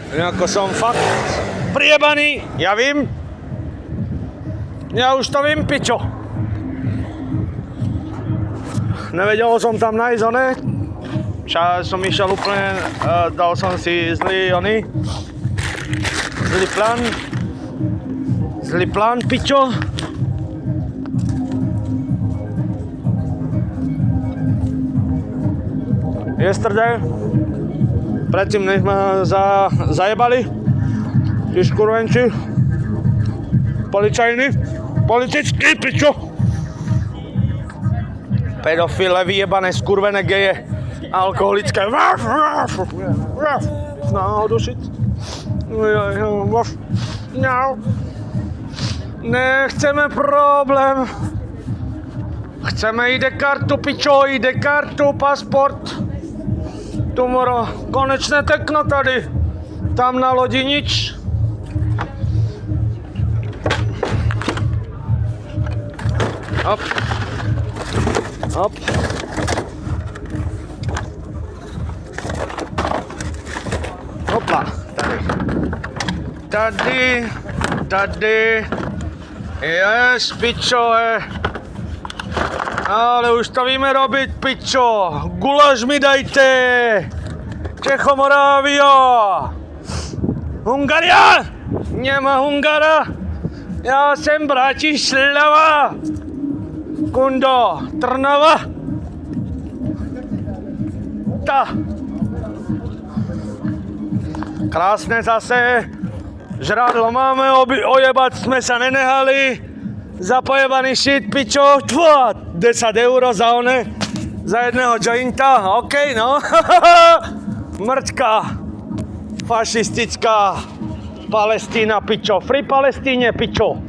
Jako som fakt priebaný, ja vím. Ja už to vím, pičo. Nevedel som tam nájsť oné. Som išiel úplne, dal som si zlý plán, pičo. Yesterday, predtým než ma zajebali, tí škurvenči, politický, pičo. Pedofile, vyjebané, skurvené geje, alkoholické, náhodu shit. Nechceme problém. Chceme ID kartu, pičo, ID kartu, pasport. Tomorrow, konečné tekno tady. Tam na lodi nič. Hop. Hop. Hopla, tady. Yes, pičo, Ale už to víme robiť, pičo. Guláš mi dajte. Čechomorávia. Hungaria. Nemá Hungara. Ja sem Bratislava. Kundo, Trnava. Krásne zase. Žrádlo máme, ojebať sme sa nenehali. Zapojebaný shit, pičo. 10 € za one. Za jedného jointa. Okej, no. Mrťka. Fašistická. Palestína, pičo. Free Palestíne, pičo.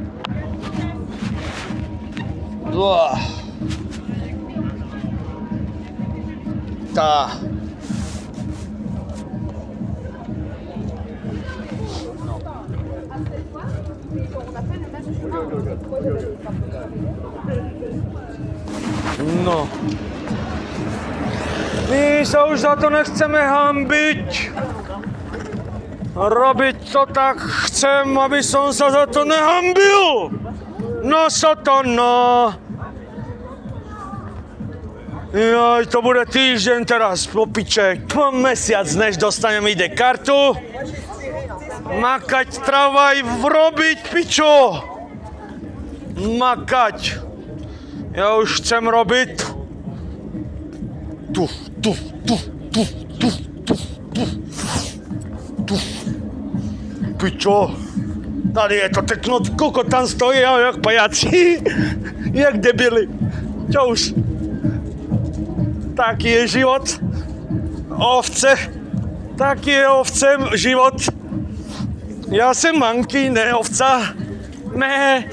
Tá. No. My sa už za to nechceme hanbiť. Robiť to tak chcem, aby som sa za to nehanbil. No so to no. Jaj, to bude týždeň teraz, po piče. Mesiac, než dostanem ID kartu. Makať, travaj, robiť, pičo. Makať. Ja už chcem robiť. Tuf. Pičo. Tady je to tekno, koľko tam stojí, jak pajaci. Jak debili. Čo už? Taký je život. Ovce. Taký je ovce život. Ja som manky, ne ovca. Ne.